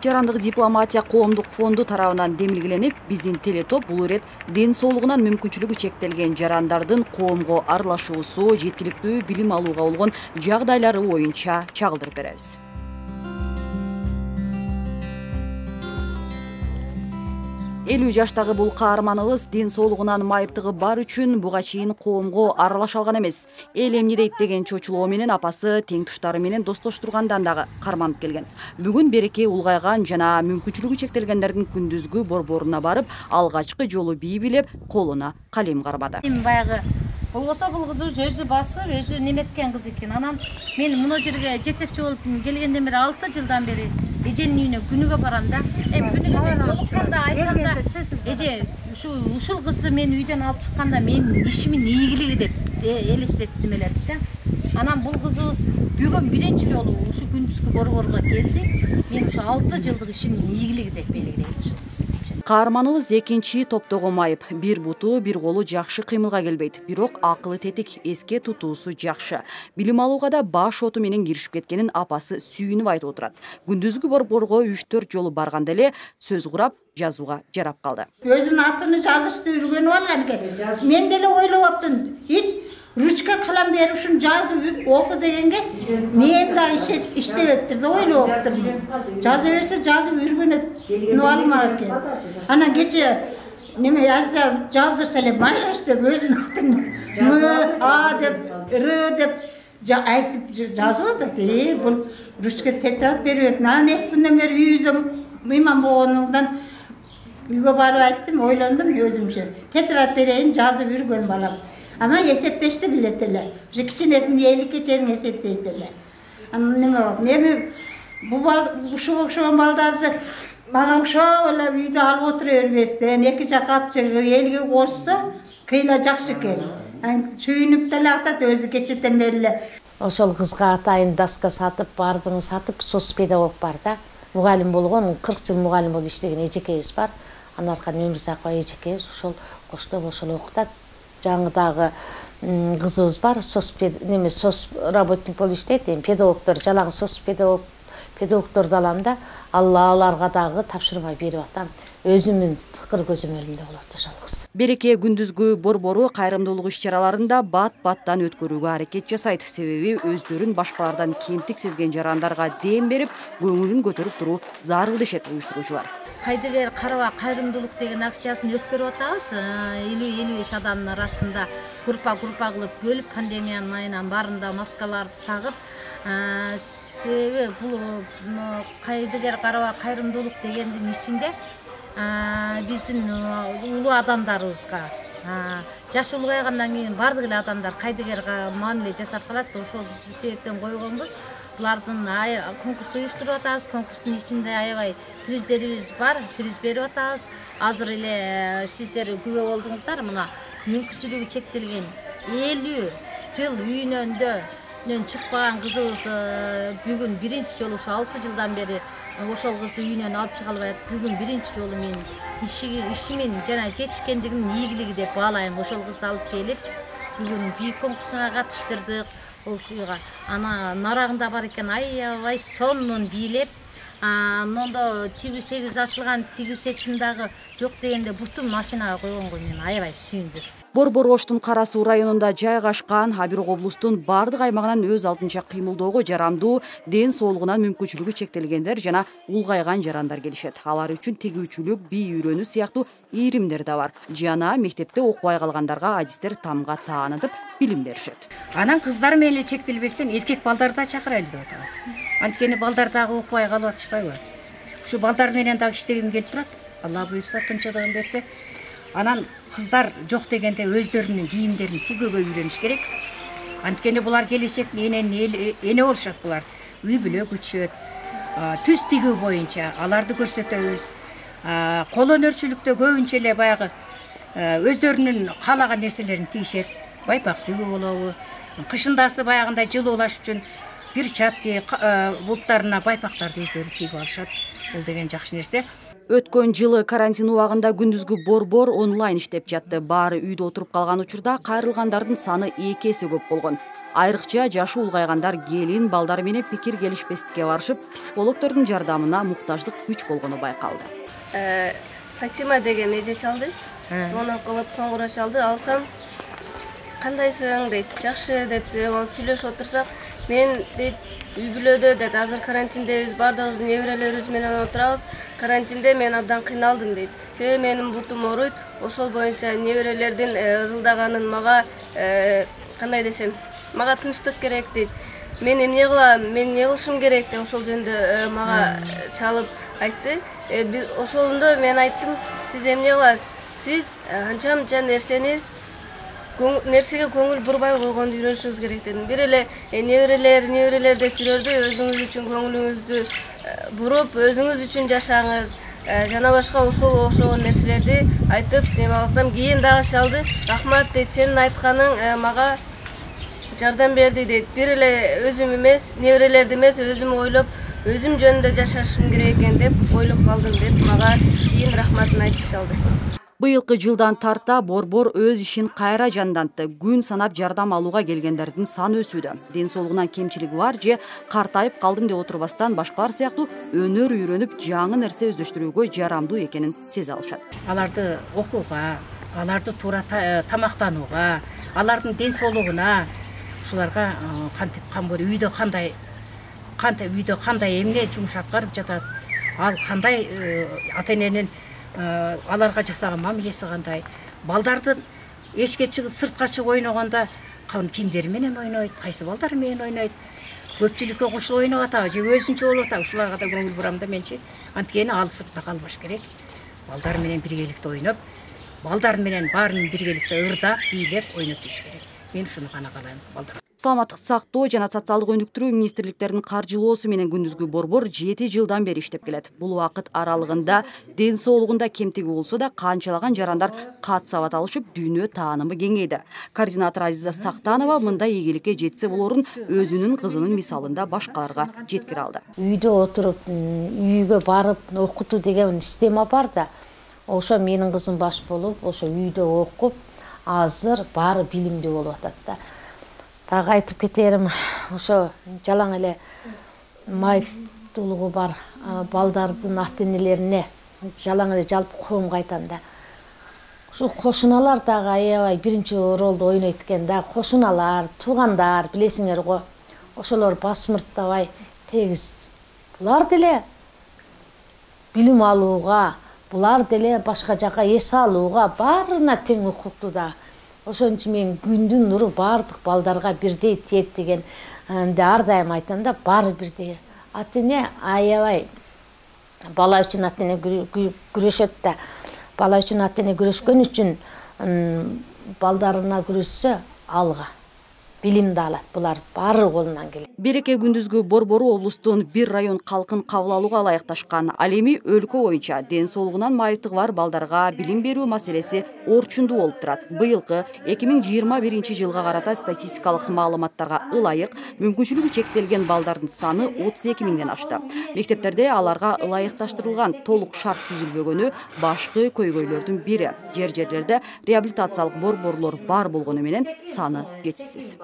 Жарандык дипломатия коомдук фонду тарабынан демилгеленип, биздин телетоп бул ирет ден соолугунан мүмкүнчүлүгү чектелген жарандардын коомго аралашуусу, жеткиликтүү билим алууга болгон жагдайлары боюнча чагылдырып беребиз. 50 жаштагы бул каарманыбыз ден соолугунан майыптыгы бар үчүн буга чейин коомго аралаша алган эмес. Эл эмне дейт деген чочулоо менен апасы тең туштары менен достоштургандан дагы карманып келген. Бүгүн береке улгайган жана мүмкүнчүлүгү чектелгендердин күндүзгү борборуна барып, алгачкы жолу бий билеп, колуна калем кармады. Баягы болбосо бул кыз өзү басып, өзү неметкен кыз экен. Анан мен мына жерге жетекчи болуп келгенден бери 6 жылдан бери эженин үйүнө күнүгө барам да. Күнүгө жолукканда айтканда эже ушул кызды мен үйдөн алып чыкканда менин ишимин ийгилиги деп элестеттим эле десе. Анан бул кызыбыз бүгүн биринчи жолу ушу күндүзгү борборго келди. Мен ушу 6 жылдык ишимин ийгилиги деп белгилейм ушул кызды. Каарманыбыз экинчи топтогу майып. Бир буту, бир колу жакшы кыймылга келбейт. Бирок акылы тетик, эске тутуусу жакшы. Билим алууга да баш оту менен киришип кеткенин апасы сүйүнүп айтып отурат. Күндүзгү борборго 3-4 жолу барганда эле сөз курап, жазууга жарап калды. Өзүнүн атын жазышты үйрөнүп алган экен. Мен деле ойлоп аптым. Эч ручка калам берип ушун жазып оку дегенге мен да иштеп да ойлоп аптым. Жаза берсе жазып үйрөнөт. Алма экен. Анан кече неме жаздырса эле майраш деп өзүнүн атын А деп Р деп айтып жазып атат. Бул ручка тетрадь берип, анан 2 күндөн бери үйүбүздө мыйман болгонундан үйгө барып айттым, ойлондум өзүмчө. Тетрадь берейин, жазып үйргөн балам. Ама эсептешти билет эле. Ушу кичинесин эликке чейин эсептейт эле. Анан неме ушуга окшогон балдарды мага окшоп эле үйдө алып отура бербестен, эки жакка алып чыгып элге кошсо кыйла жакшы экен. Сүйүнүп деле атат өзү кечеден бери эле. Ошол кызга атайын даска сатып, бардыгын сатып, соцпедагог бар да. Мугалим болгон, 40 жыл мугалим болуп иштеген эжекебиз бар. Анан аркан Өмүрзакова эжекебиз ошол коштоп ошол окутат. Жаңыдагы кызыбыз бар, работник болуп иштейт, педагогдор, жалаң педагогдорду алам да, аларга дагы тапшырма берип атам. Өзүмдүн пикир көзөмөлүмдө болот ошол кыз. Береке күндүзгү борбору кайрымдуулук иш-чараларында бат-баттан өткөрүүгө аракет жасайт. Себеби өздөрүн башкалардан кемтик сезген жарандарга дем берип, көңүлүн көтөрүп туруу зарыл дешет уюштуруучулар. Кайдыгер караба кайрымдуулук деген акциясын өткөрүп атабыз. 50-55 адамдын арасында группа кылып бөлүп, пандемиянын айынан барында маскаларды тагып, себеби бул кайдыгер караба кайрымдуулук дегендин ичинде биздин улуу адамдарыбызга жаш улгайгандан кийин бардык эле адамдар кайдыгерге мамиле жасап калат. Ошол себептен койгонбуз. Булардын конкурс уюштуруп атабыз. Конкурстун ичинде аябай приздерибиз бар, приз берип атабыз. Азыр эле сиздер күбө болдуңуздар. Мына мүмкүнчүлүгү чектелген 50 жыл үйүнөн чыкпаган кызыбыз бүгүн биринчи жолу ушу 6 жылдан бери ошол кызды үйүнөн алып чыга албай атып. Бүгүн биринчи жолу мен ишимин жана жетишкендигимдин ийгилиги деп баалайм. Ошол кызды алып келип, бүгүн бий конкурсуна катыштырдык. Ошуга ана нарагында бар экен, аябай сонун бийлеп, мондо тигүүсегибиз ачылган, тигүүсектин дагы жок дегенде бутун машинага койгонго мен аябай сүйүндүм. Борбор Оштун Кара Суу районунда жайгашкан, бирок облустун бардык аймагынан өз алдынча кыймылдоого жарамдуу, ден соолугунан мүмкүнчүлүгү чектелгендер жана улгайган жарандар келишет. Алар үчүн тигүүчүлүк, бий үйрөнүү сыяктуу ийримдер да бар. Жана мектепте окубай калгандарга адистер тамга таанытып билим беришет. Анан кыздар менен чектелбестен эркек балдарды да чакырайлы деп атабыз. Анткени балдар дагы окубай калып атышпайбы? Ушу балдар менен дагы иштегим келип турат. Алла буйрса, тынчылыгын берсе. Анан кыздар жок дегенде өздөрүнүн кийимдерин тигүүгө үйрөнүш керек. Анткени булар келечек эне болушат булар. Үй бүлө күчөт. Түз тигүү боюнча аларды көрсөтөбүз. Кол өнөрчүлүктө көбүнчө эле баягы өздөрүнүн каалаган нерселерин тигишет. Байпак тигүү болобу. Кышындасы баягындай жылуулаш үчүн перчатки булттарына байпактарды өздөрү тигип алышат. Бул деген жакшы нерсе. Өткөн жылы карантин убагында күндүзгү борбор онлайн иштеп жатты. Баары үйдө отуруп калган учурда кайрылгандардын саны 2 эсе көп болгон. Айрыкча жашы улгайгандар келин балдары менен пикир келишпестикке барышып, психологдордун жардамына муктаждык күч болгону байкалды. Фатима деген эже чалды. Звонок кылып коңгурош чалды. Алсам, кандайсың дейт, жакшы деп сүйлөшүп отурсак, мен дейт, үй бүлөдө дейт, азыр карантиндебиз, бардыгыбыз неберелерибиз менен отурабыз. Карантинде мен абдан кыйналдым дейт. Себеби менин бутум ооруйт. Ошол боюнча неберелердин ызылдаганын мага кандай десем, мага тынчтык керек дейт. Мен эмне кылам, мен эмне кылышым керек деп ошол жөнүндө мага чалып айтты. Ошолунда мен айттым, сиз эмне кыласыз? Сиз анча-мынча нерсеге көңүл бурбай койгонду үйрөнүшүңүз керек дедим. Бир эле неберелер деп жүрөрдү, өзүңүз үчүн көңүлүңүздү буруп, өзүңүз үчүн жашаңыз. Жана башка ушул окшогон нерселерди айтып, эме алсам, кийин дагы чалды. Рахмат дейт, сенин айтканың мага жардам берди дейт. Бир эле өзүм эмес, неберелерди эмес, өзүм ойлоп, өзүм жөнүндө жашашым керек экен деп ойлоп калдым деп мага кийин рахматын айтып чалды. Быйылкы жылдан тарта борбор өз ишин кайра жандантты. Күн санап жардам алууга келгендердин саны өсүүдө. Ден соолугунан кемчилиги бар же картайып калдым деп отурбастан башкалар сыяктуу өнөр үйрөнүп, жаңы нерсе өздөштүрүүгө жарамдуу экенин сезе алышат. Аларды окууга, аларды туура тамактанууга, алардын ден соолугуна, ушуларга кантип камбыр үйдө кандай эмне жумуш аткарып жатат, ал кандай ата-эненин аларга жасаган мамилеси кандай, балдардын эшикке чыгып сыртка чыгып ойногондо кимдер менен ойнойт, кайсы балдар менен ойнойт, көпчүлүккө кошулуп ойноп атабы же өзүнчө болуп атабы, ушуларга да көңүл бурам да менчи. Анткени ал сыртта калбаш керек. Балдар менен биргеликте ойноп, балдар менен баарын биргеликте ырдап, бийлеп ойноп жүрүш керек. Мен ушуну гана каалайм балдар. Саламаттык сактоо жана социалдык өнүктүрүү министрликтеринин каржылоосу менен күндүзгү борбор 7 жылдан бери иштеп келет. Бул убакыт аралыгында ден соолугунда кемтиги болсо да канчалаган жарандар кат сабат алышып, дүйнө таанымы кеңейди. Координатор Азиза Сактанова мындай ийгиликке жетсе болорун өзүнүн кызынын мисалында башкаларга жеткире алды. Үйдө отуруп, үйгө барып окутуу деген система бар да. Ошо менин кызым баш болуп, ошо үйдө окуп, азыр баары билимдүү болуп атат да. Дагы айтып кетерим, ошо жалаң эле майыптуулугу бар балдардын ата-энелерине жалаң эле жалпы коомго айтам да. Ушу кошуналар дагы аябай биринчи ролду ойнойт экен да. Кошуналар, туугандар, билесиңер го. Ошолор басмырттабай тегиз булар деле билим алууга, булар деле башка жака эс алууга баарына тең укуктуу да. Ошон үчүн мен күндүн нуру бардык балдарга бирдей тиет деген ар дайым айтам да, баары бирдей. Ата-эне аябай бала үчүн ата-эне күрөшөт да. Бала үчүн ата-эне күрөшкөн үчүн балдарына күрөшсө алга билимди алат. Булар баары колунан келет. Береке күндүзгү борбору облустун бир район калкын кабыл алууга ылайыкташкан. Ал эми өлкө боюнча ден соолугунан майыптыгы бар балдарга билим берүү маселеси орчундуу болуп турат. Быйылкы 2021 жылга карата статистикалык маалыматтарга ылайык мүмкүнчүлүгү чектелген балдардын саны 32 миңден ашты. Мектептерде аларга ылайыкташтырылган толук шарт түзүлбөгөнү башкы көйгөйлөрдүн бири. Жерлерде реабилитациялык борборлор бар болгону менен саны жетишсиз.